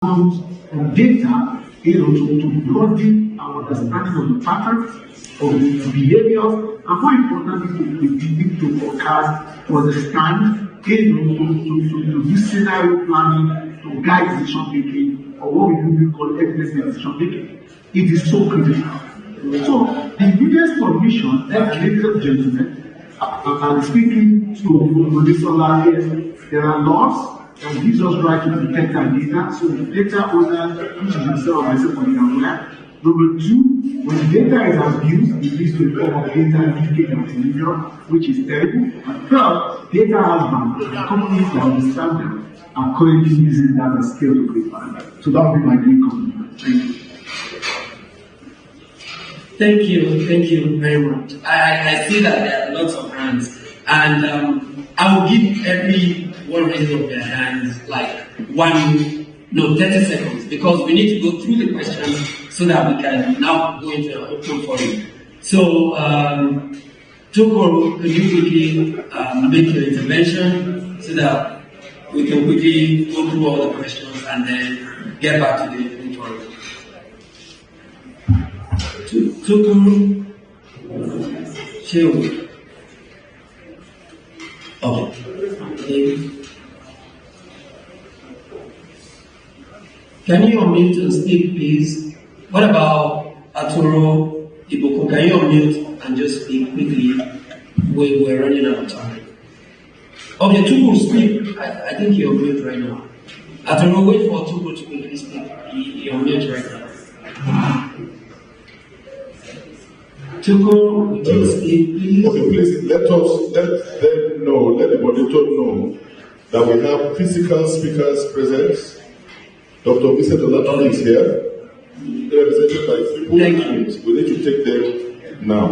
and data, to broaden our understanding of the patterns, of the behaviors, and more importantly, to predict, to forecast, to understand, to do scenario planning, to guide decision making, or what we call evidence-based decision making. It is so critical. So, the evidence for mission, ladies and gentlemen, I'm speaking to this online. There are laws that gives us right to protect our data. So the data owner, which is himself or myself, on the aware. Number two, when data is abused, it leads to a form of data leakage and behavior, which is terrible. And third, data has value. The companies that understand that are currently using that as scale to create value. So that would be my main comment. Thank you. Thank you very much. I see that there are lots of hands, and I will give every one raising of their hands like 30 seconds, because we need to go through the questions so that we can now go into an open forum. So, Toko, could you quickly make your intervention so that we can quickly go through all the questions and then get back to the open forum? Toko, Shield. Okay. Can you unmute and speak, please? What about Atoro Iboko? Can you unmute and just speak quickly? We're running out of time. Okay, Tuku, speak. I think you're on mute right now. Atoro, wait for Tuku to quickly speak. You're on mute right now. Tuku, would you speak, please? Okay, please let them know, let the monitor know that we have physical speakers present. Dr. Vincent Olatunji is here, represented by people. Thank you. We need to take them now.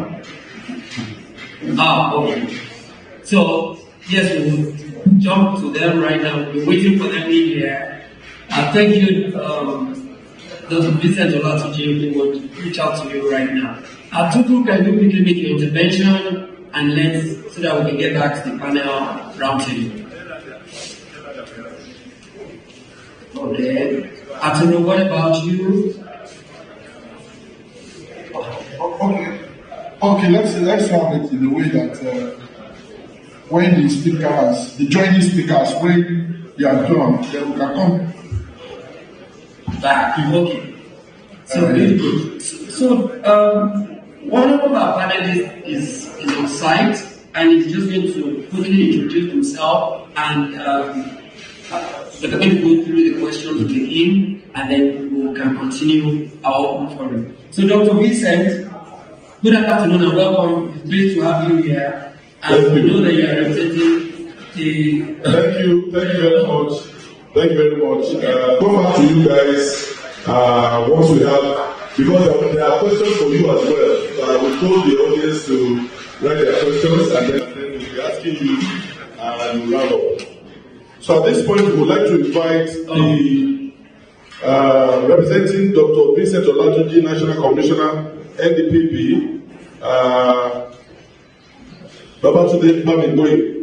Okay. So, yes, we will jump to them right now. We're waiting for them in here. Thank you, Dr. Vincent Olatunji. We will reach out to you right now. Tutu, can you quickly make your intervention and so that we can get back to the panel roundtable? Okay. Atunu, what about you? Okay, let's have it in a way that when the joining speakers, when they are done, then we can come back. Okay. So very good. So one of our panelists is on site and he's just going to quickly introduce himself and we're going to go through the questions with him and then we can continue our open forum. So Dr. Vincent, good afternoon and welcome. It's great to have you here. And we know that you are representing the... Thank you very much. Thank you very much. Come back to you guys once we have, because there are questions for you as well. We told the audience to write their questions and then we'll be asking you and round up. So at this point, we would like to invite the representing Dr. Vincent Olatunji, National Commissioner, NDPP, Babatunde Bamigboye,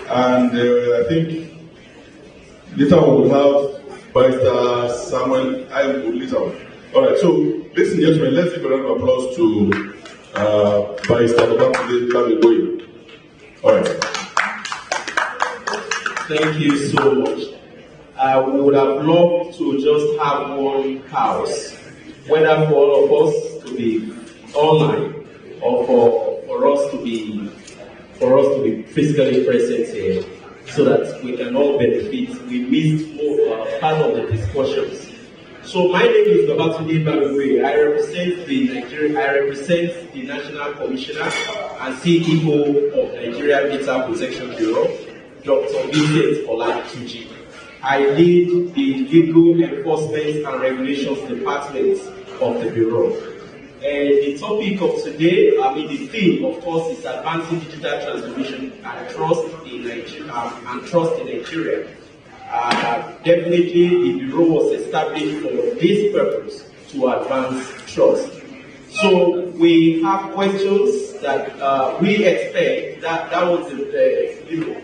and I think later on we'll have Barrister Samuel Aibu later on. All right, so ladies and gentlemen, let's give a round of applause to Barrister Babatunde Bamigboye. All right. Thank you so much. We would have loved to just have one house, whether for all of us to be online or for us to be physically present here, so that we can all benefit. We missed more part of the discussions. So my name is Babatunde Bamigboye. I represent the National Commissioner and CEO of Nigeria Data Protection Bureau, Dr. Vincent Olatunji. I lead the Legal Enforcement and Regulations Department of the Bureau. And the topic of today, the theme, of course, is advancing digital transformation and trust in Nigeria. Definitely, the Bureau was established for this purpose, to advance trust. So we have questions that we expect that was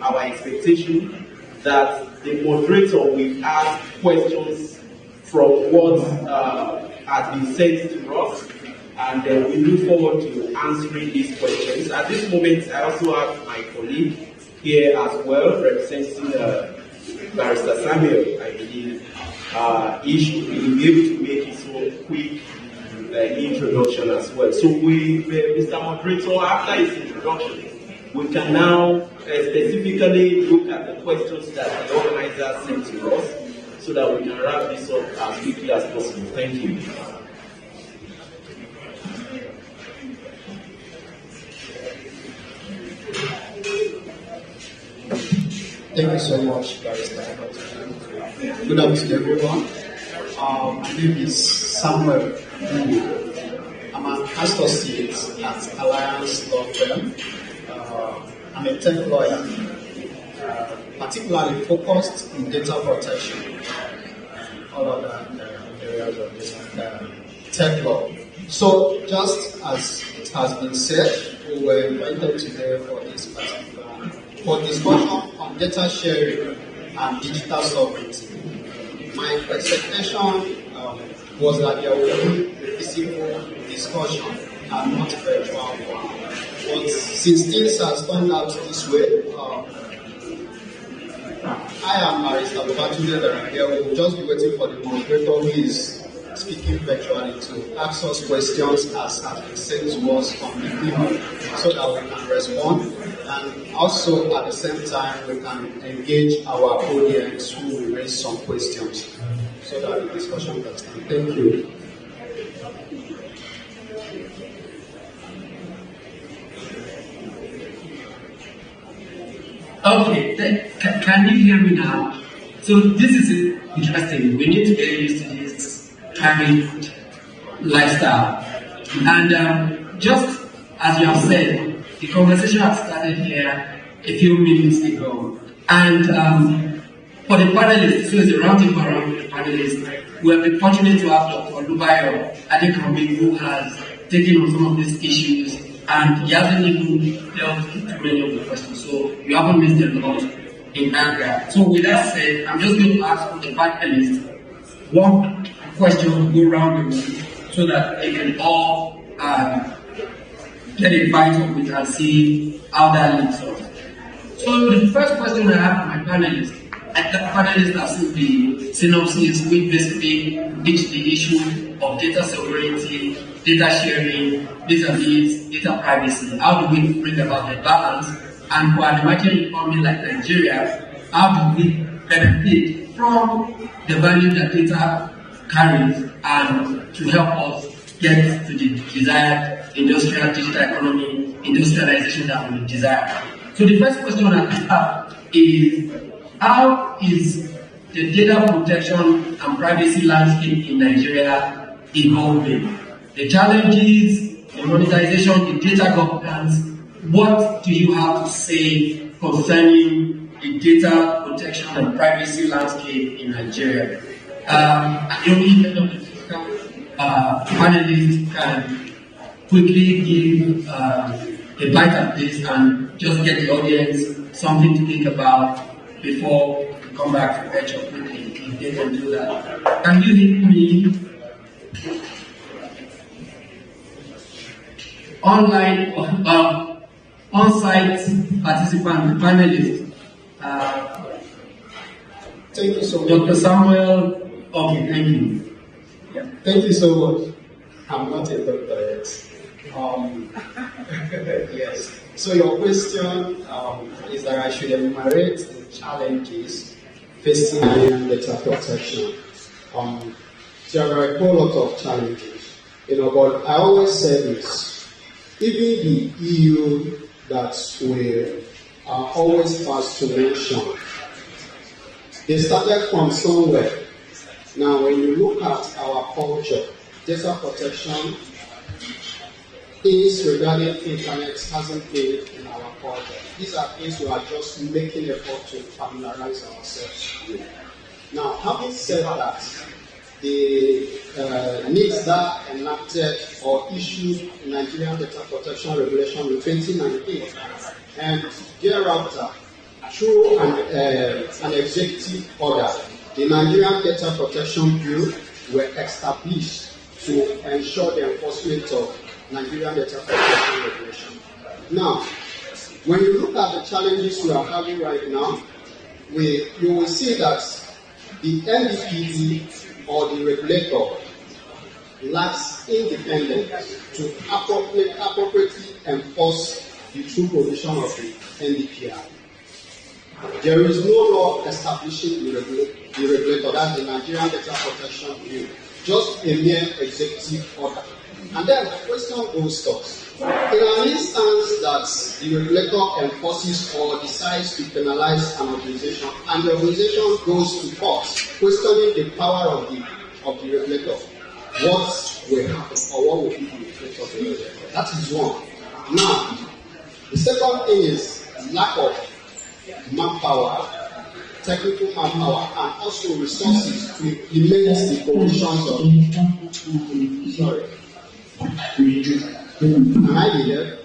our expectation, that the moderator will ask questions from what has been sent to us, and we look forward to answering these questions. At this moment, I also have my colleague here as well, representing Barrister Samuel. I believe he should be able to make his own quick introduction as well. So Mr. Moderator, after his introduction, we can now specifically look at the questions that the organizers sent to us, so that we can wrap this up as quickly as possible. Thank you. Thank you so much, Barrister. Good afternoon, everyone. My name is Samuel. I'm an associate at Alliance Law Firm. I'm a tech lawyer, particularly focused in data protection and all other areas of this tech law. So, just as it has been said, we were invited today for this particular discussion on data sharing and digital sovereignty. My expectation was that there would be a physical discussion and not virtual one. But since things has turned out this way, I am Barrister Babatunde Darangel. We will just be waiting for the moderator who is speaking virtually to ask us questions as has been sent to us on the email, so that we can respond, and also at the same time we can engage our audience who will raise some questions, so that the discussion can start. Thank you. Okay, can you hear me now? So this is interesting. We need to get used to this private lifestyle. And just as you have said, the conversation has started here a few minutes ago. And for the panelists, so it's a roundtable around the panelists, we have been fortunate to have Dr. Lubayo Adekunle, who has taken on some of these issues, and he hasn't even delved into many of the questions, so you haven't missed a lot in area. So with that said, I'm just going to ask the panelists one question, go round the room, so that they can all get a bite of it and see how that leads us. So the first question I have for my panelists, and the panelists are simply synopsis, which basically pitch the issue of data sovereignty, data sharing, vis-a-vis data privacy. How do we bring about the balance? And for an emerging economy like Nigeria, how do we benefit from the value that data carries and to help us get to the desired industrial digital economy, industrialization that we desire? So the first question I have is, how is the data protection and privacy landscape in Nigeria evolving? The challenges, the monetization, the data governance, what do you have to say concerning the data protection and privacy landscape in Nigeria? Panelists can quickly give a bite at this and just get the audience something to think about before we come back to Rachel quickly, if they can do that. Can you hear me? Online, on-site participant, panelists. Thank you so much. Dr. Samuel, okay, thank you. Yeah, thank you so much. I'm not a doctor yet. Yes. So your question is that I should enumerate the challenges facing Nigerian data protection. There are a whole lot of challenges, but I always say this: even the EU that we are always fast to mention, they started from somewhere. Now, when you look at our culture, data protection, things regarding internet hasn't been in our culture. These are things we are just making effort to familiarize ourselves with. Now, having said that, the needs that enacted or issued Nigerian Data Protection Regulation in 2019 And thereafter, through an executive order, the Nigerian Data Protection Bureau were established to ensure the enforcement of Nigerian data protection regulation. Now, when you look at the challenges we are having right now, you will see that the NDPD or the regulator lacks independence to appropriately enforce the true position of the NDPR. There is no law establishing the regulator, that's the Nigerian Data Protection Bureau, just a mere executive order. And then the question goes thus. In an instance that the regulator enforces or decides to penalize an organization, and the organization goes to court questioning the power of the regulator, what will happen or what will be the effect of the regulator? That is one. Now, the second thing is lack of manpower, technical manpower, and also resources to implement the provisions of. Sorry. Am I here?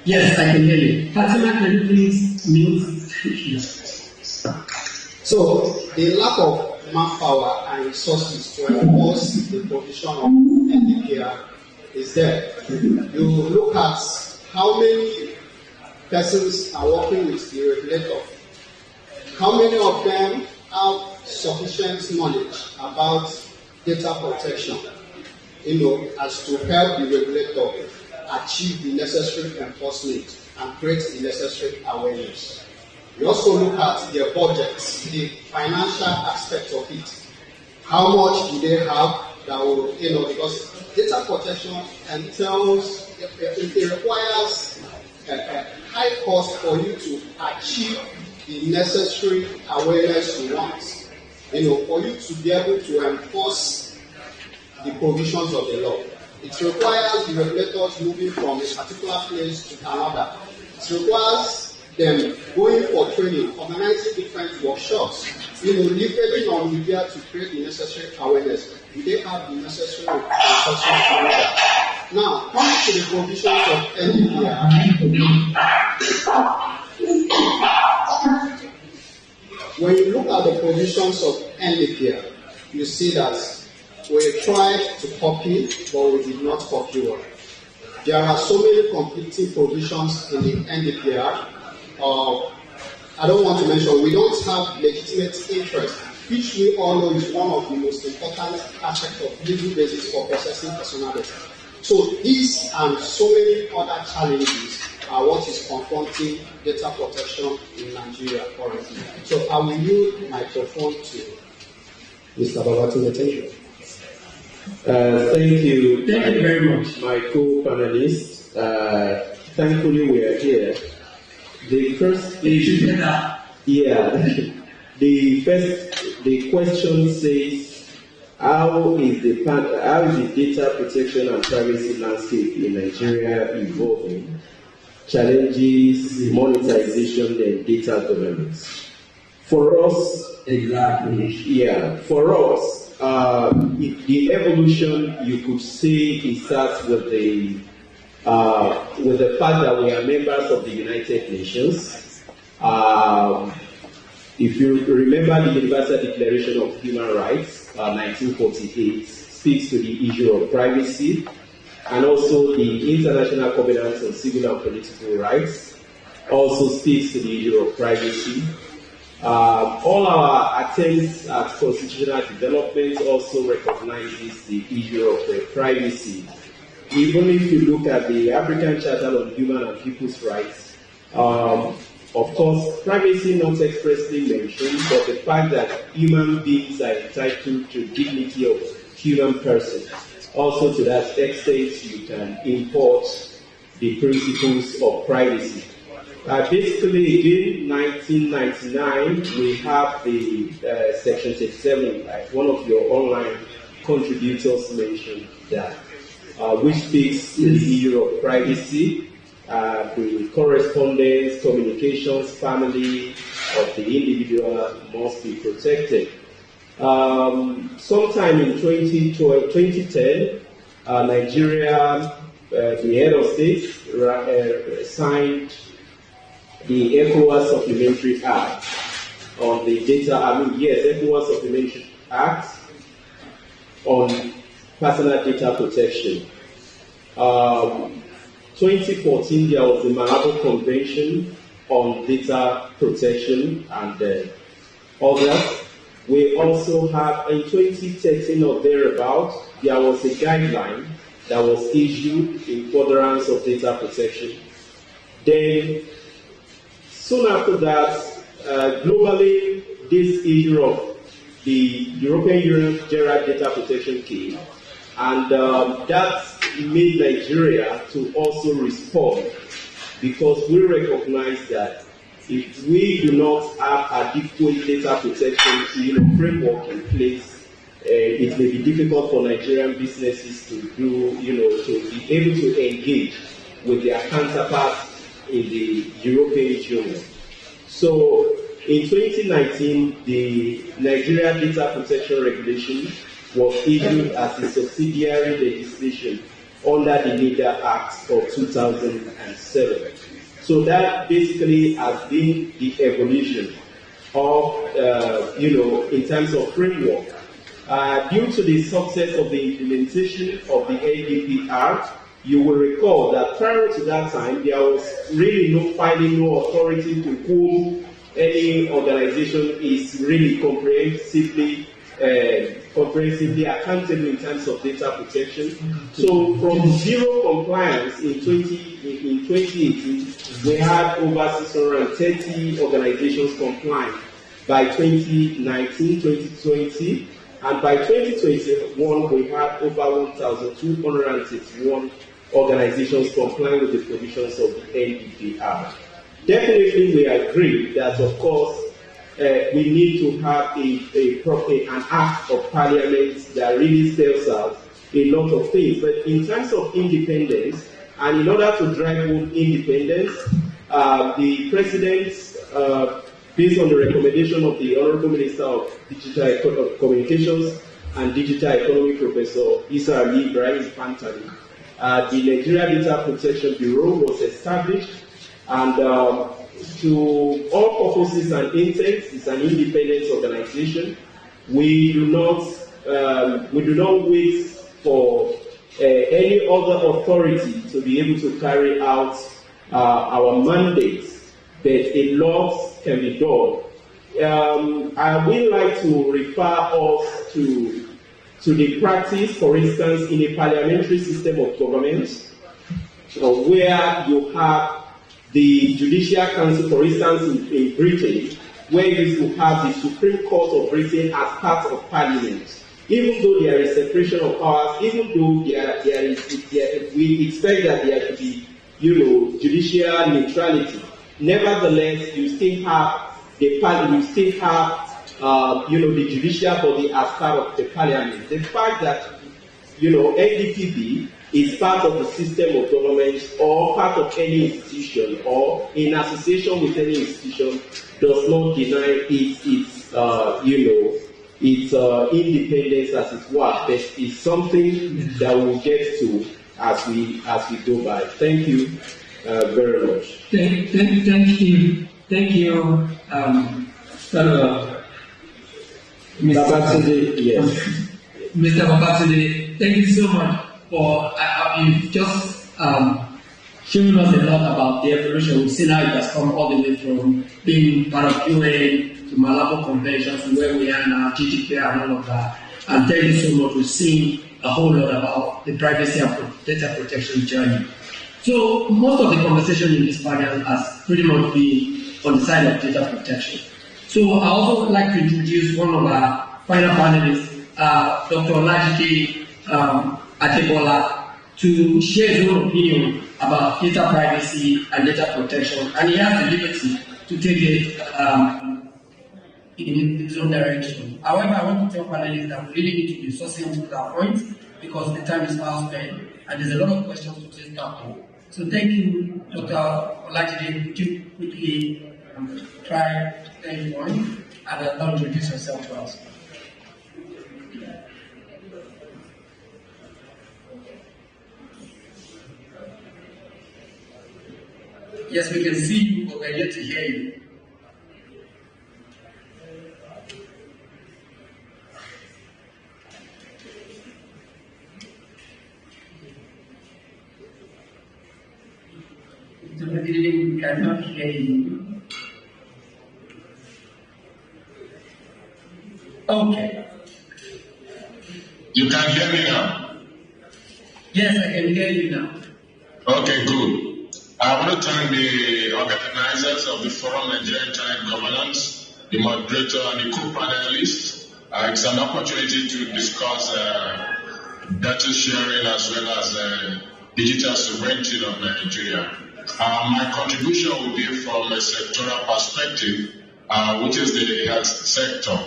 Yes, I can hear you. Fatima, can you please mute? So, the lack of manpower and resources to enforce the provision of NDPR is there. You look at how many persons are working with the regulator. How many of them have sufficient knowledge about data protection, as to help the regulator achieve the necessary enforcement and create the necessary awareness. We also look at their budgets, the financial aspect of it. How much do they have that will, because data protection entails, it requires a high cost for you to achieve the necessary awareness you want. For you to be able to enforce the provisions of the law. It requires the regulators moving from a particular place to another. It requires them going for training, organizing different workshops, leveraging on media to create the necessary awareness. Do they have the necessary resources to do that? Now, coming to the provisions of NDPR. When you look at the provisions of NDPR, you see that we tried to copy, but we did not copy one. There are so many conflicting provisions in the NDPR. I don't want to mention, we don't have legitimate interest, which we all know is one of the most important aspects of legal basis for processing personal data. So these and so many other challenges are what is confronting data protection in Nigeria currently. So I will yield the microphone to Mr. Babatunde. Thank you. Thank you. Thank you very much. My co-panelists. Thankfully, we are here. The first issue. The question says, how is the data protection and privacy landscape in Nigeria evolving? Challenges, monetization, and data governance. For us, for us, the evolution, you could say, it starts with the fact that we are members of the United Nations. If you remember, the Universal Declaration of Human Rights, 1948, speaks to the issue of privacy, and also the International Covenant on Civil and Political Rights also speaks to the issue of privacy. All our attempts at constitutional development also recognizes the issue of privacy. Even if you look at the African Charter on Human and People's Rights, of course, privacy not expressly mentioned, but the fact that human beings are entitled to dignity of human persons. Also, to that extent, you can import the principles of privacy. Basically, again, 1999, we have the Section 37, like one of your online contributors mentioned that, which speaks to the issue of privacy, the correspondence, communications, family of the individual must be protected. Sometime in 2010, Nigeria the head of state signed the ECOWAS Supplementary Act on the ECOWAS Supplementary Act on personal data protection. 2014, there was the Malabo Convention on data protection and others. We also have, in 2013 or thereabouts, there was a guideline that was issued in furtherance of data protection. Then, soon after that, globally, this issue of the European Union General Data Protection came, and that made Nigeria to also respond, because we recognize that if we do not have adequate data protection framework in place, it may be difficult for Nigerian businesses to do, to be able to engage with their counterparts in the European Union. So in 2019, the Nigeria Data Protection Regulation was issued as a subsidiary legislation under the NIGF Act of 2007. So that basically has been the evolution of, in terms of framework. Due to the success of the implementation of the NDPR, you will recall that prior to that time, there was really no authority to whom any organization is really comprehensively accountable in terms of data protection. So from zero compliance in 2018, we had over 630 organizations complying by 2019, 2020, and by 2021, we had over 1,261 organizations complying with the provisions of the NDPR. Definitely, we agree that, of course, we need to have an act of parliament that really spells out a lot of things. But in terms of independence, and in order to drive home independence, the president, based on the recommendation of the Honorable Minister of Digital Communications and Digital Economy, Professor Isa Ali Ibrahim Pantani, the Nigeria Data Protection Bureau was established, and to all purposes and intents, it's an independent organization. We do not wait for any other authority to be able to carry out our mandates, but a lot can be done. I would like to refer us to the practice, for instance, in a parliamentary system of government, where you have the Judicial Council, for instance, in Britain, where you have the Supreme Court of Britain as part of Parliament. Even though there is separation of powers, even though we expect that there to be, judicial neutrality, nevertheless, you still have the judicial body as part of the Parliament. The fact that, NDPB is part of the system of government or part of any institution or in association with any institution does not deny its independence as it were, but it's something that we'll get to as we go by. Thank you very much. Thank you, Mr. Babatunde, yes. Mr. Babatunde, thank you so much for you've just showing us a lot about the evolution. We've seen how it has come all the way from being part of UN to Malabo Convention to where we are now, GDPR and all of that. And thank you so much. We've seen a whole lot about the privacy and data protection journey. So most of the conversation in this panel has pretty much been on the side of data protection. So I also would like to introduce one of our final panelists, Dr. Olajide Adebola, to share his own opinion about data privacy and data protection, and he has the liberty to take it in his own direction. However, I want to tell panelists that we really need to be succinct to that point because the time is fast spent and there's a lot of questions to take up. So thank you, Dr. Olajide. Could you quickly try to take one and then introduce yourself to us? Yes, we can see you, but we're yet to hear you. We cannot hear you. Okay. You can hear me now? Yes, I can hear you now. Okay, good. I want to thank the organizers of the Forum Nigeria Internet Governance, the moderator and the co-panelists. It's an opportunity to discuss data sharing as well as digital sovereignty of Nigeria. My contribution will be from a sectoral perspective, which is the health sector.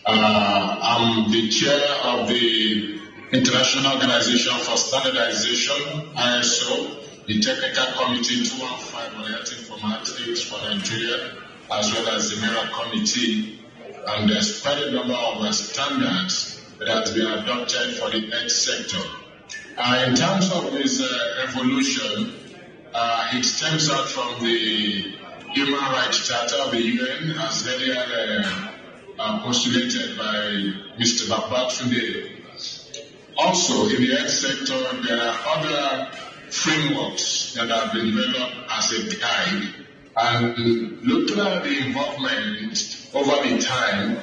I'm the chair of the International Organization for Standardization, ISO, the Technical Committee 215 on Health Informatics for Nigeria, as well as the MERA Committee, and there's quite a number of standards that has been adopted for the health sector. In terms of this evolution, it stems out from the Human Rights Charter of the UN, as earlier postulated by Mr. Babatunde. Also, in the health sector, there are other frameworks that have been developed as a guide. And looking at the involvement over the time,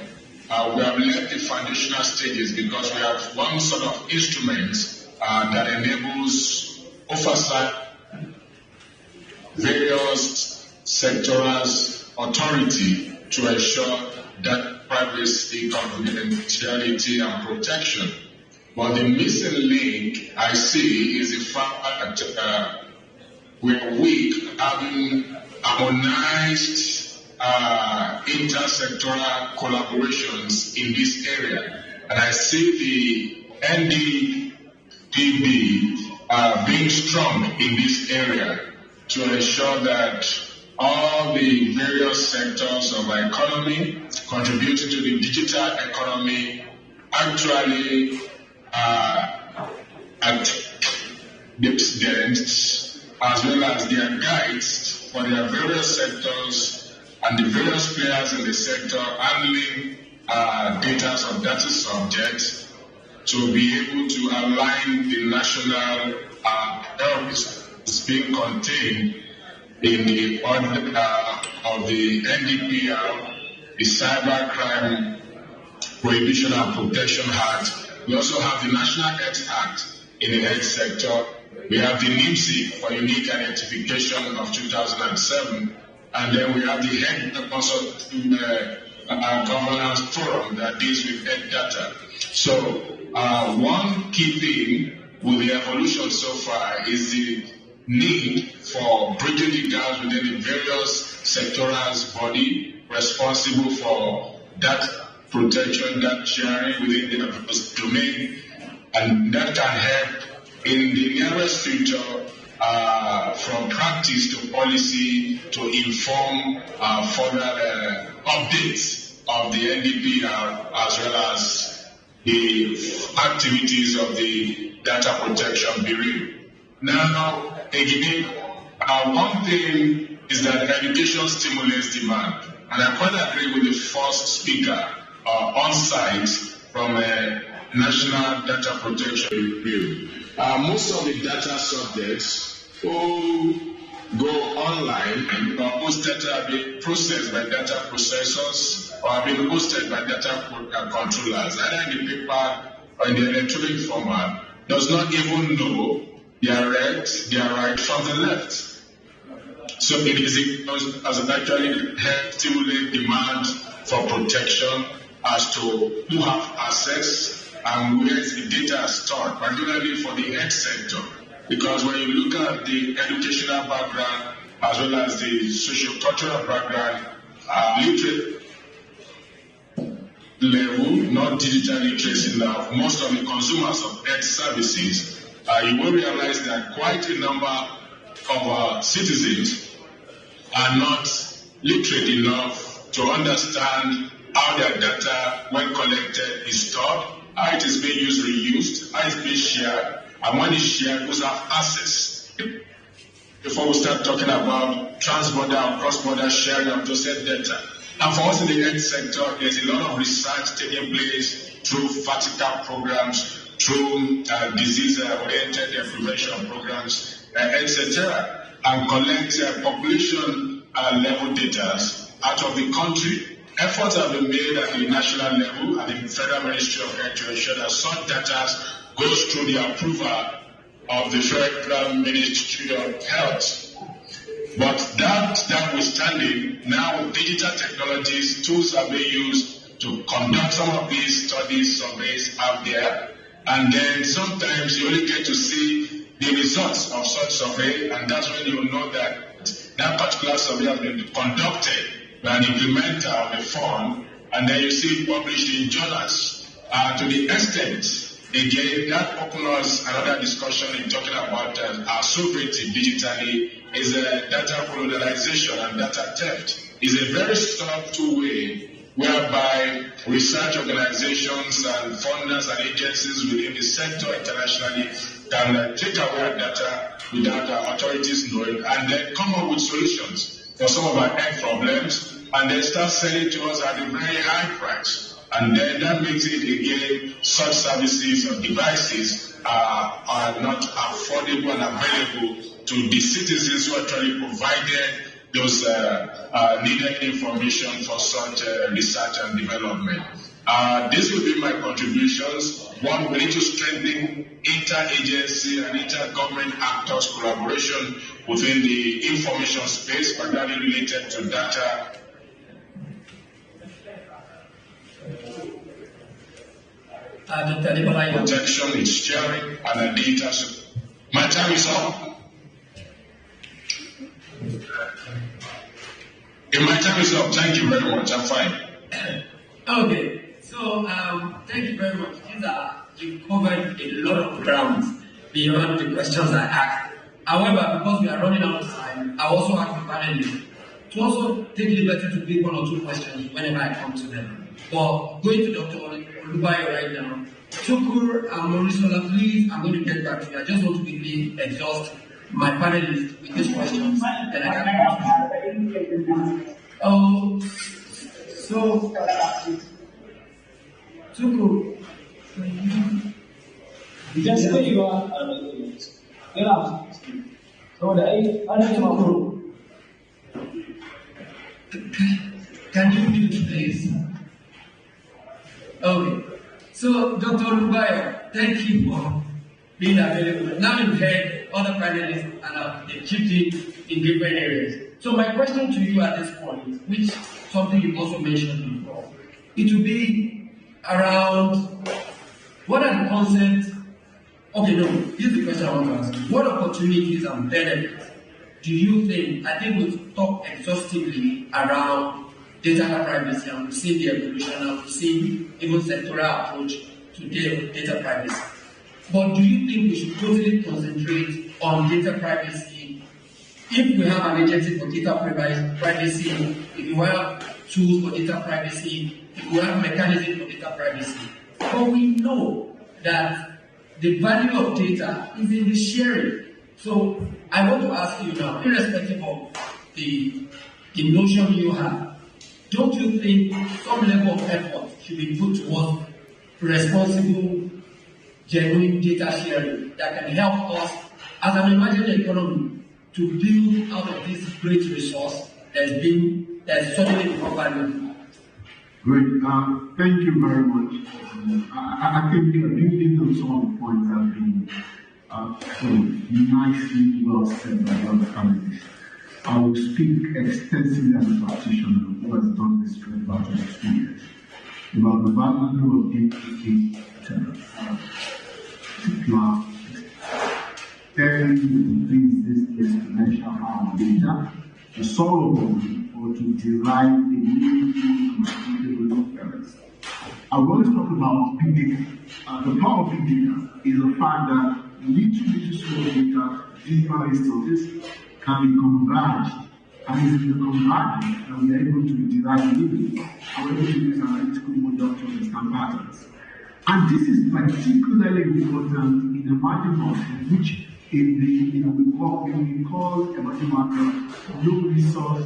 we have left the foundational stages because we have one sort of instrument that enables oversight various sectoral authority to ensure that privacy, confidentiality, and protection. But the missing link I see is the fact that we're weak having harmonized intersectoral collaborations in this area. And I see the NDPB being strong in this area to ensure that all the various sectors of our economy contributing to the digital economy actually at this dent, as well as their guides for their various sectors and the various players in the sector handling data of data subjects to be able to align the national health being contained in the order of the NDPR, the Cybercrime Prohibition and Protection Act. We also have the National Health Act in the health sector. We have the NIMSI for Unique Identification of 2007. And then we have the Health Governance Forum that deals with health data. So one key thing with the evolution so far is the need for bridging the gaps within the various sectoral body responsible for data protection, data sharing within the domain, and that can help in the nearest future from practice to policy to inform further updates of the NDPR as well as the activities of the Data Protection Bureau. Now, again, one thing is that education stimulates demand, and I quite agree with the first speaker on site from a National Data Protection Bureau. Most of the data subjects who go online most data are being processed by data processors or are being hosted by data controllers, either in the paper or in the electronic format, does not even know their right from the left. So it is as actually help stimulate demand for protection as to who have access and where is the data stored, particularly for the health sector. Because when you look at the educational background as well as the socio-cultural background, literate level, not digital literacy now, most of the consumers of health services, you will realize that quite a number of citizens are not literate enough to understand how their data, when collected, is stored, how it is being used, reused, how it's being shared, and when it's shared, who have access. before we start talking about trans-border or cross-border sharing of those health data. And for us in the health sector, there's a lot of research taking place through vertical programs, through disease-oriented prevention programs, etc., and collect population level data out of the country. Efforts have been made at the national level and the Federal Ministry of Health to ensure that such data goes through the approval of the Federal Ministry of Health. But that notwithstanding, now digital technologies, tools are being used to conduct some of these studies, surveys out there. And then sometimes you only get to see the results of such survey, and that's when you know that that particular survey has been conducted by an implementer of the fund, and then you see it published in journals. To the extent, again, that opens us another discussion in talking about our sovereignty digitally is data colonialization and data theft. Is a very subtle way whereby research organizations and funders and agencies within the sector internationally can take away our data without our authorities knowing and then come up with solutions for some of our health problems and then start selling to us at a very high price. And then that makes it again, such services or devices are not affordable and available to the citizens who actually provided those needed information for such research and development. This will be my contributions. One, we need to strengthen interagency and intergovernment actors' collaboration within the information space, primarily related to data. Protection is sharing and data. My time is up. My time is up. Thank you very much. I'm fine. Okay. So thank you very much. You covered a lot of ground beyond the questions I asked. However, because we are running out of time, I also ask the panelists to also take liberty to pick one or two questions whenever I come to them. But going to Dr. Olubayo right now, Chukur and Morisola, please, I'm going to get back to you. I just want to quickly exhaust my panelists with these questions. Then I can so Chukur, just so you are can you mute please? Okay. So, Dr. Olubayo, thank you for being available. Now you've heard other panelists and they chipped in different areas. So my question to you at this point, which something you also mentioned before, it will be around what are the concepts. Okay, no, here's the question I want to ask you. What opportunities and benefits do you think, I think we've talked exhaustively around data privacy, and we've seen the evolution, and we've seen even sectoral approach to data privacy. But do you think we should totally concentrate on data privacy? If we have an agency for data privacy, if you have tools for data privacy, if we have mechanisms for data privacy, but we know that the value of data is in the sharing. So I want to ask you now, irrespective of the notion you have, don't you think some level of effort should be put towards responsible, genuine data sharing that can help us as an emerging economy to build out of this great resource that's suddenly become valuable? Great. Thank you very much. I think building on some of the points have been nicely well said by other panelists. I will speak extensively as a practitioner who has done this for about 2 years about the value of data very this exponential amount of data to solve a problem or to derive a meaningful and suitable inference. I want to talk about big data. The power of big data is the fact that little small data, digital instances, can be converged, and it's in the convergence that we are able to derive meaning, and we're able to use analytical models to understand patterns. And this is particularly important in the market in which we call emerging markets low resource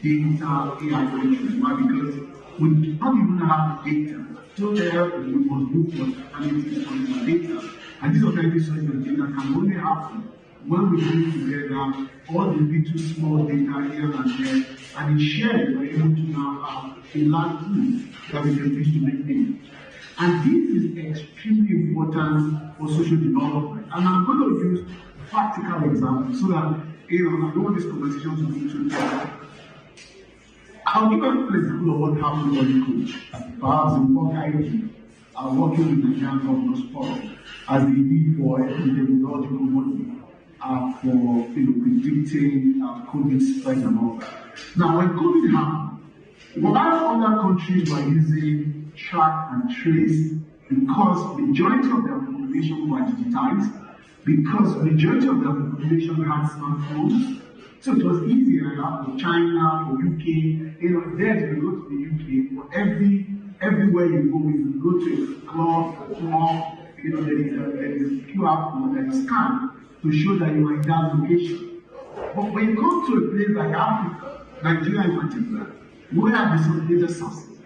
data AI countries. Why? Because we do not even have data. So there we must look for analytics on data. And this alternative source of data can only happen when we bring together all the little small data here and there, and in sharing, we're able to now have a large pool that we can use to make things. And this is extremely important for social development. And I'm going to use practical examples so that I don't want this conversation to be too long. I'll give an example of what happened on the coach. Perhaps in work IT, working with the Nigerian government sport as they did for epidemiological modeling for predicting COVID spread and all that. Now, when COVID happened, while other countries were using track and trace because the majority of their population were digitized, because the majority of their population had smartphones, so it was easier for China or UK. There you go to the UK, for everywhere you go to a club, there is a QR code that is scanned to show that you are in that location. But when you come to a place like Africa, Nigeria in particular, we have some data sources.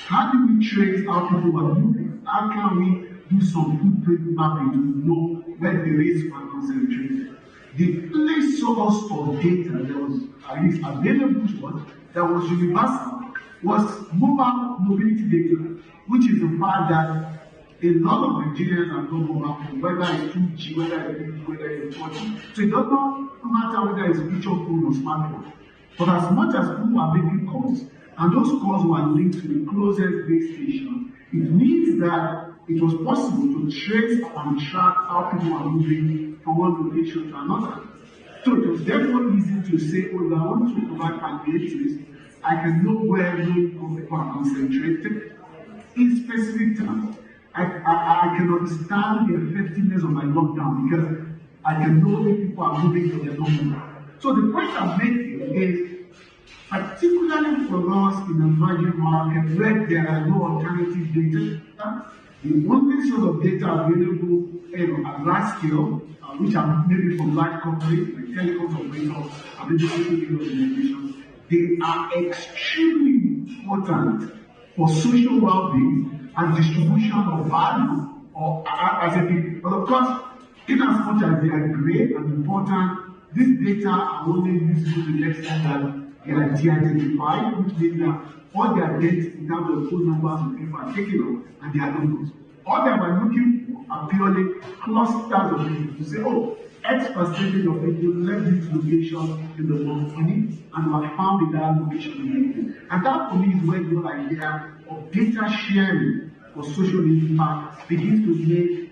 How do we trace how people are moving? How can we do some footprint mapping to know where the risks are concentrated? The only source of data that was at least available to us that was universal was mobility data, which is the fact that a lot of Nigerians are not mobile phone, whether it's 2G, whether it's 3G, whether it's 4G. So it does not matter whether it's feature phone or smartphone. But as much as people are making calls, and those calls were linked to the closest base station, it means that it was possible to trace and track how people are moving from one location to another. So it was therefore easy to say, if I want to provide palliatives, I can know where people are concentrated in specific terms. I can understand the effectiveness of my lockdown because I can know if people are moving or they're not moving. So the point I'm making is, particularly for us in the emerging market where there are no alternative data, the only source of data available at large scale, which are maybe from large companies like telecom operators and maybe social organizations, they are extremely important for social well-being and distribution of value or as a people. But of course, in as much as they are great and important, these data are only useful to the extent that they are de-identified, which means that all their data in terms of phone numbers of people are taken up and they are not good. All they are looking for are purely clusters of people to say, X percentage of people left this location in the month and were found in that location. And that for me is where the whole idea of data sharing for social impact begins to make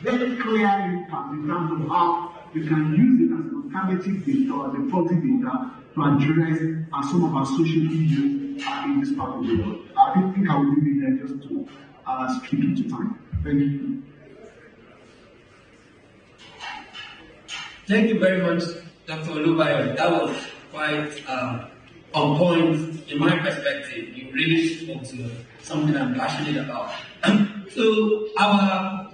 very clear impact in terms of how we can use it as an alternative data or as a proxy data to address some of our social issues in this part of the world. I think I will leave it there just to speak into time. Thank you. Thank you very much, Dr. Olubayo. That was quite on point in my perspective. You really spoke to something I'm passionate about. So our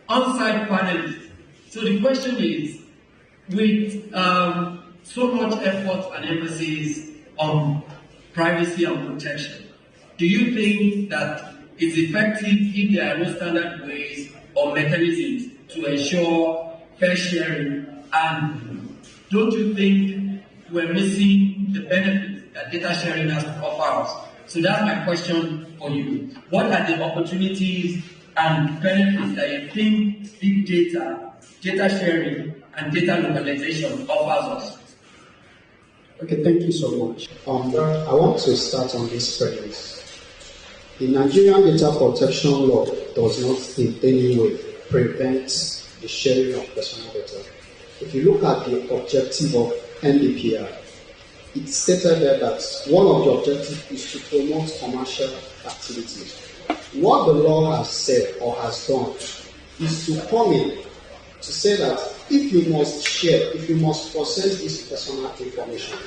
on-site panelists. So the question is, with so much effort and emphasis on privacy and protection, do you think that it's effective if there are no standard ways or mechanisms to ensure fair sharing? And don't you think we're missing the benefits that data sharing has to offer us? So that's my question for you. What are the opportunities and benefits that you think big data, data sharing, and data localization offers us? Okay, thank you so much. I want to start on this premise. The Nigerian Data Protection Law does not in any way prevent the sharing of personal data. If you look at the objective of NDPR, it stated there that one of the objectives is to promote commercial activities. What the law has said or has done is to come in to say that if you must share, if you must process this personal information,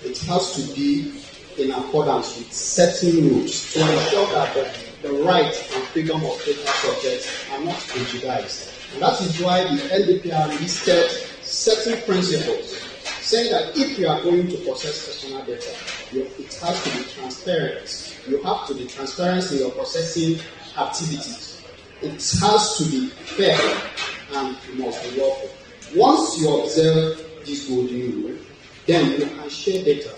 it has to be in accordance with certain rules to ensure that the rights and freedom of data subjects are not prejudiced. And that is why the NDPR listed certain principles, saying that if you are going to process personal data, it has to be transparent. You have to be transparent in your processing activities. It has to be fair and it must be lawful. Once you observe this golden rule, then you can share data.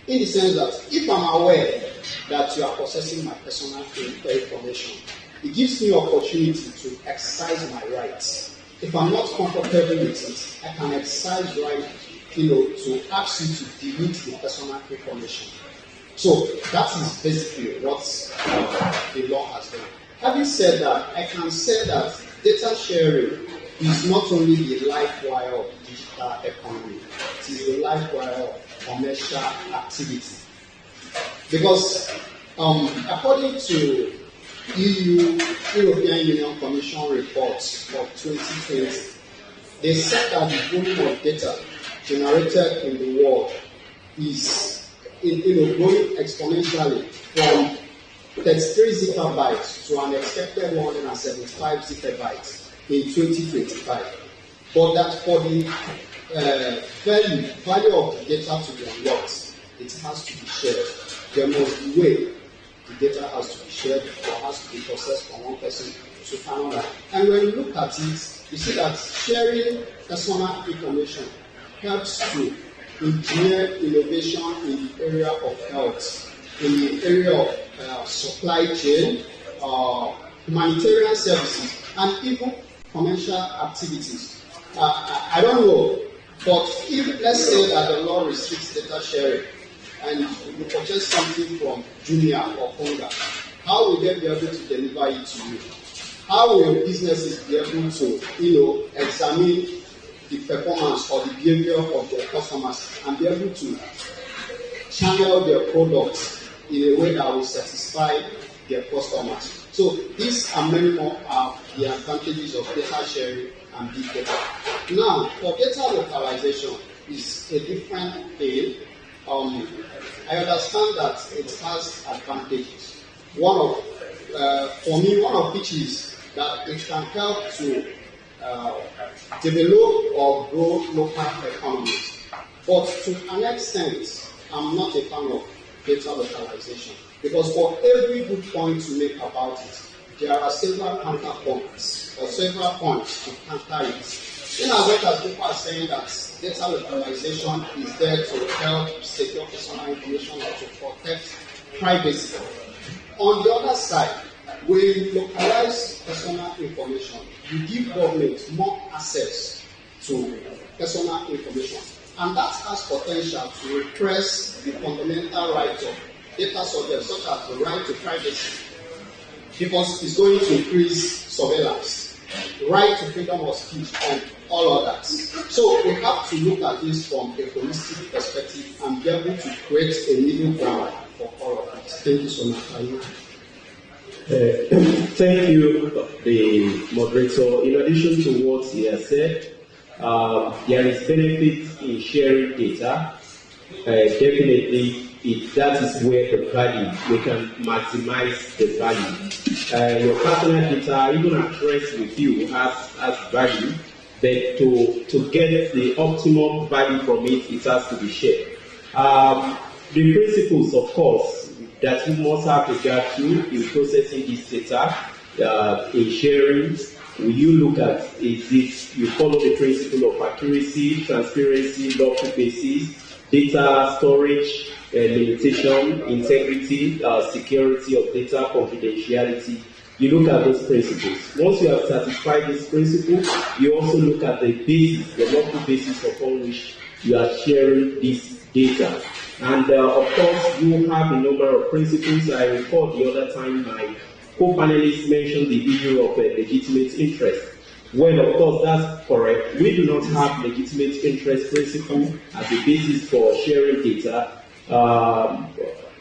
In the sense that if I'm aware that you are processing my personal information, it gives me opportunity to exercise my rights. If I'm not comfortable with it, I can exercise right, to ask you to delete the personal information. So that is basically what the law has done. Having said that, I can say that data sharing is not only the lifewire of the digital economy, it is the lifewire of commercial activity. Because according to European Union Commission reports of 2020, they said that the volume of data generated in the world is growing exponentially from 33 zettabytes to an expected 175 zettabytes in 2025. But that for the value of the data to be unlocked, it has to be shared. There must be a way the data has to be shared or has to be processed from one person to another. And when you look at it, you see that sharing personal information helps to engineer innovation in the area of health, in the area of supply chain, humanitarian services, and even commercial activities. I don't know, but if let's say that the law restricts data sharing and you purchase something from Jumia or Konga, how will they be able to deliver it to you? How will businesses be able to, examine the performance or the behavior of their customers and be able to channel their products in a way that will satisfy their customers? So these and many more are the advantages of data sharing and big data. Now, for data localization is a different thing. I understand that it has advantages. For me, one of which is that it can help to develop or grow local economies. But to an extent, I'm not a fan of data localization, because for every good point to make about it, there are several counterpoints or several points to counter it. In as much as people are saying that data localization is there to help secure personal information or to protect privacy, on the other side, when you localize personal information, you give government more access to personal information. And that has potential to repress the fundamental rights of data subjects, such as the right to privacy, because it's going to increase surveillance, the right to freedom of speech, and all of that. So we have to look at this from a holistic perspective and be able to create a middle ground for all of it. Thank you so much. Thank you, the moderator. In addition to what he has said, there is benefit in sharing data. Definitely, that is where the value, we can maximize the value. Your personal data, even address with you, has value, but to get the optimum value from it, it has to be shared. The principles, of course, that you must have regard to in processing this data, in sharing, you look at is it you follow the principle of accuracy, transparency, lawful basis, data storage, limitation, integrity, security of data, confidentiality. You look at those principles. Once you have satisfied these principles, you also look at the basis, the lawful basis upon which you are sharing this data. And of course, you have a number of principles. I recall the other time my co-panelists mentioned the issue of legitimate interest. Well, of course, that's correct. We do not have legitimate interest principle as a basis for sharing data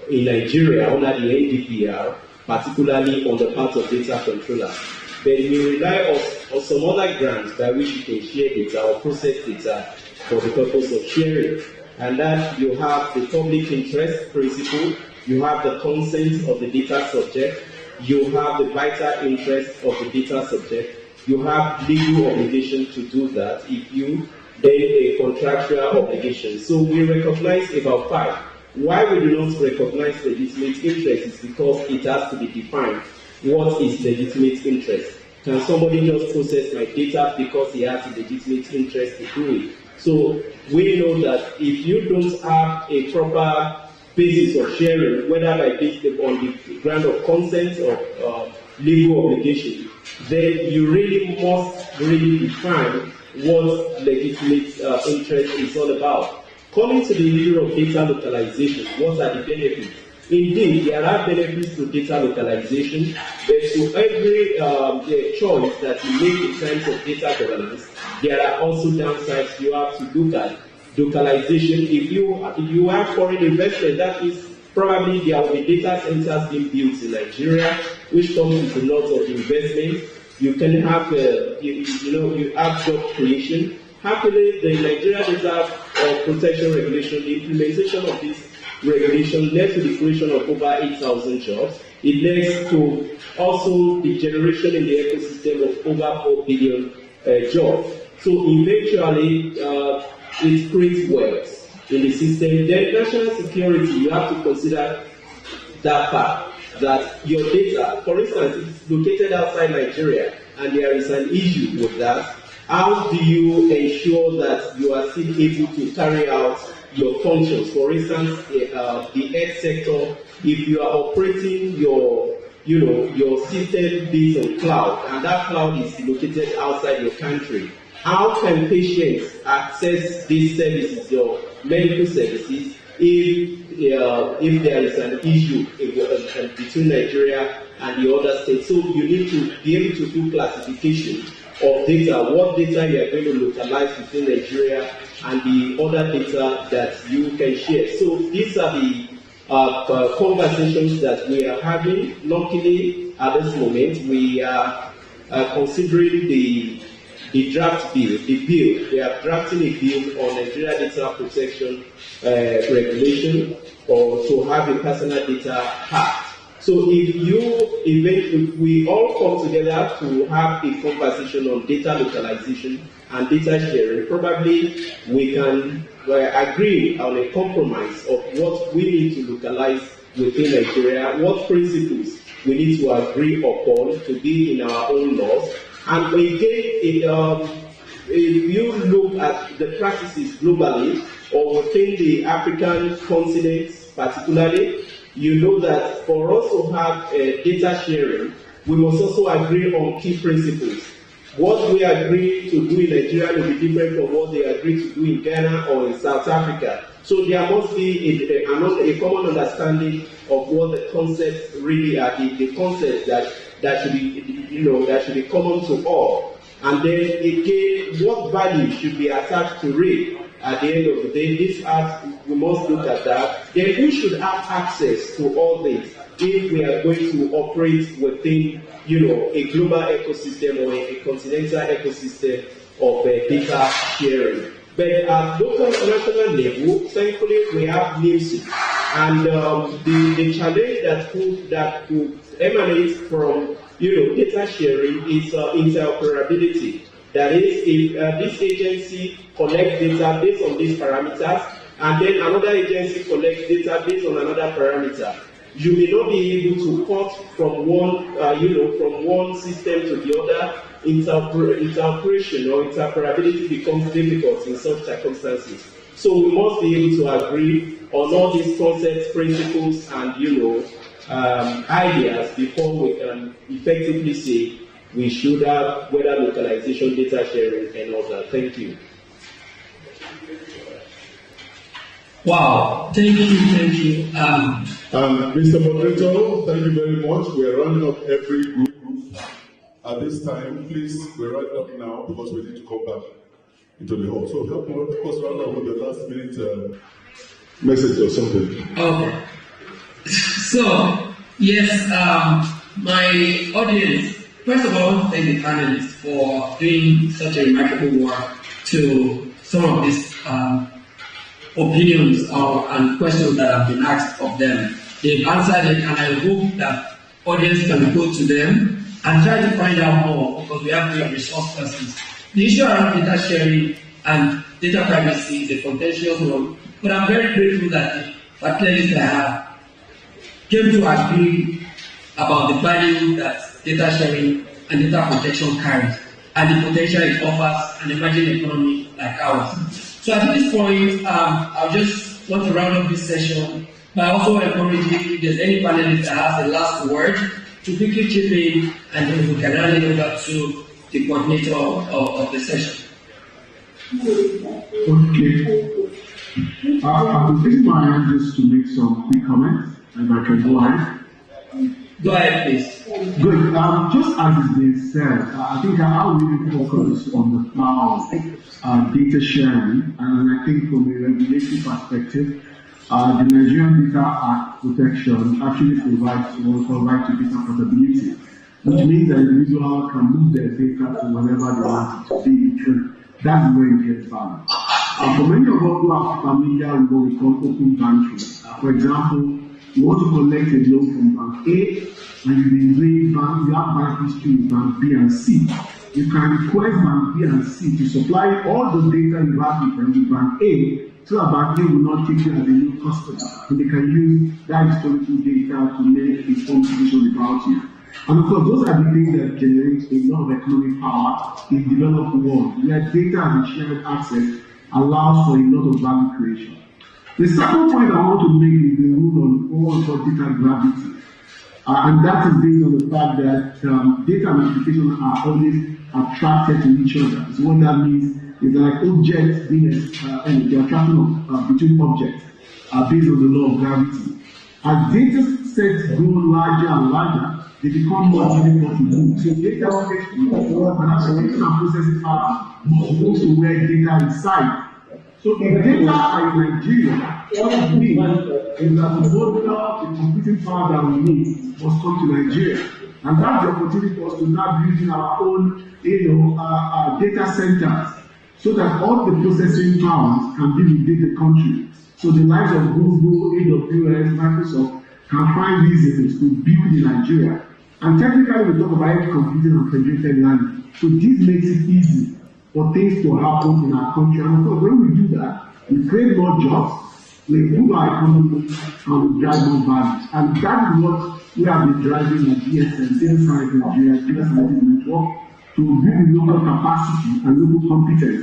in Nigeria under the NDPR, particularly on the part of data controllers. But we rely on some other grounds by which you can share data or process data for the purpose of sharing. And that you have the public interest principle, you have the consent of the data subject, you have the vital interest of the data subject, you have legal obligation to do that. If you then a contractual obligation. So we recognize about 5. Why we do not recognize legitimate interest is because it has to be defined. What is legitimate interest? Can somebody just process my data because he has a legitimate interest to do it? So we know that if you don't have a proper basis of sharing, whether by based on the ground of consent or legal obligation, then you really must really define what legitimate interest is all about. Coming to the issue of data localization, what are the benefits? Indeed, there are benefits to data localization, but to every choice that you make in terms of data governance, there are also downsides you have to look at. Localization, if you have foreign investment, that is probably there will be data centers being built in Nigeria, which comes with a lot of investment. You can have, you have job creation. Happily, the Nigeria Data Protection Regulation, the implementation of this regulation led to the creation of over 8,000 jobs. It led to also the generation in the ecosystem of over 4 billion jobs. So eventually, it creates wealth in the system. Then national security, you have to consider that part. That your data, for instance, is located outside Nigeria and there is an issue with that, how do you ensure that you are still able to carry out your functions? For instance, the health sector, if you are operating your system based on cloud, and that cloud is located outside your country, how can patients access these services, your medical services, if there is an issue between Nigeria and the other states? So you need to be able to do classification of data, what data you are going to localize between Nigeria and the other data that you can share. So these are the conversations that we are having. Luckily, at this moment, we are considering the draft bill, we are drafting a bill on Nigeria Data Protection Regulation, or to have a personal data act. So if we all come together to have a conversation on data localization and data sharing, probably we can agree on a compromise of what we need to localize within Nigeria, what principles we need to agree upon to be in our own laws. And again, if you look at the practices globally or within the African continent particularly, you know that for us to have data sharing, we must also agree on key principles. What we agree to do in Nigeria will be different from what they agree to do in Ghana or in South Africa. So there must be a common understanding of what the concepts really are, the concepts that should be, that should be common to all. And then again, what value should be attached to it at the end of the day? We must look at that. Then we should have access to all this if we are going to operate within, a global ecosystem or a continental ecosystem of data sharing. But at local and national level, thankfully, we have NIMSI. And the challenge that could emanate from data sharing is interoperability. That is, if this agency collects data based on these parameters, and then another agency collects data based on another parameter, you may not be able to port from one system to the other. Interoperation or interoperability becomes difficult in such circumstances. So we must be able to agree on all these concepts, principles, and ideas before we can effectively say we should have whether localization, data sharing, and all that. Thank you. Wow, thank you. Mr. Moderator, thank you very much. We are rounding up every group at this time. Please, we're rounding up now because we need to come back into the hall. So help us round up with the last minute message or something. Okay. So, yes, my audience, first of all, thank the panelists for doing such a remarkable work to some of these opinions and questions that have been asked of them. They've answered it, and I hope that audience can go to them and try to find out more because we have great resource persons. The issue around data sharing and data privacy is a contentious one, but I'm very grateful that the partners that I have came to agree about the value that data sharing and data protection carries and the potential it offers an emerging economy like ours. So at this point, I just want to round up this session by also encouraging if there's any panelist that has the last word to quickly chip in, and then we can hand it over to the coordinator of the session. Okay. I will take my hand just to make some quick comments, and I can go ahead. Go ahead, please. Good. Just as it's been said, I think I'll really focus on the power of data sharing, and I think from a regulatory perspective, the Nigerian Data Act protection actually provides what we call right to data portability, which means that individuals can move their data to wherever they want it to be. That's where it gets valid. For many of us who are familiar with what we call open banking, for example, you want to collect a loan from bank A, and you've been doing you have bank history with bank B and C. You can request bank B and C to supply all the data you have with bank A, so that bank A will not take you as a new customer, and they can use that historical data to make informed decisions about you. And of course, those are the things that generate a lot of economic power in the developed world, where data and shared access allows for a lot of value creation. The second point I want to make is the rule on all data gravity. And that is based on the fact that data and applications are always attracted to each other. So what that means is like objects being the attraction between objects based on the law of gravity. As data sets grow larger and larger, they become more difficult to move. So data applications and processing power must move to where data resides. So if data are in Nigeria, what it means is that the computing power that we need must come to Nigeria. And that's the opportunity for us to now building our own data centers so that all the processing powers can be within the country. So the likes of Google, AWS, Microsoft can find reasons to build in Nigeria. And technically we talk about edge computing and federated learning. So this makes it easy for things to happen in our country. And of course, when we do that, we create more jobs, we improve our economy, and we drive more value. And that is what we have been driving at DSN, Data Science Nigeria, Data Science Network, to build local capacity and local competence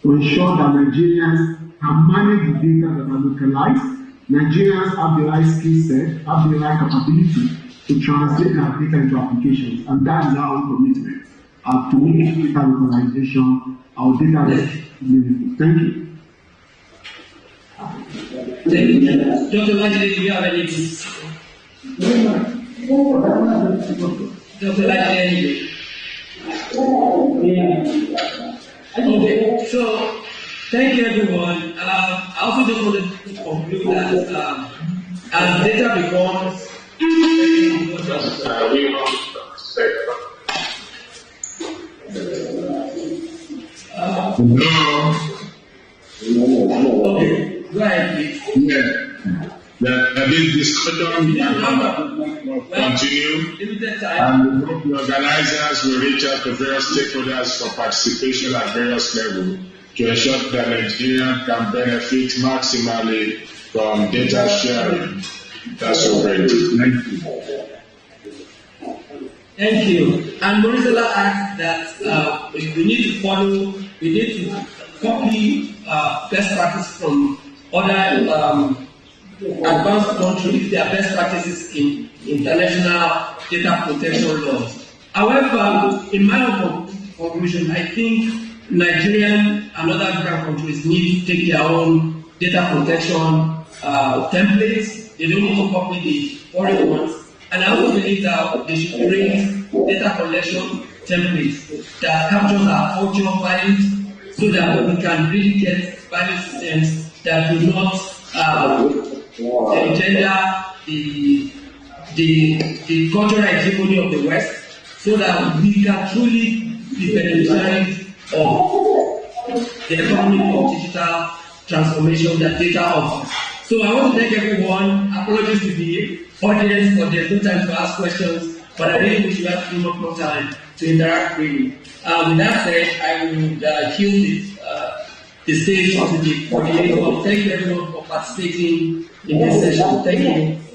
to ensure that Nigerians can manage the data that are localized. Nigerians have the right skill set, have the right capability to translate our data into applications. And that is our commitment. To make data localization, our data is meaningful. Thank you. Thank you. Dr. Lajide, do you have any views? Dr. Lajide. Okay, so thank you everyone. I also just wanted to conclude that as data becomes okay, go ahead, please. Yeah. This discussion will continue, and the organizers will reach out to various stakeholders for participation at various levels to ensure that Nigeria can benefit maximally from data sharing. That's sovereignty. Thank you. Thank you. And Morizela asked that we need to follow, we need to copy best practice from other advanced countries, their best practices in international data protection laws. However, in my conclusion, I think Nigerian and other African countries need to take their own data protection templates. They don't need to copy the foreign ones. And I also believe that they should create data collection templates that captures our cultural values so that we can really get value systems that do not engender the cultural hegemony of the West, so that we can truly be beneficiaries of the economy of digital transformation that data offers. So I want to thank everyone. Apologies to the audience for there's no time to ask questions. but I really wish we have too much more time to interact freely. With that said, I would yield the stage to the coordinator. Thank you everyone for participating in this session. Thank you.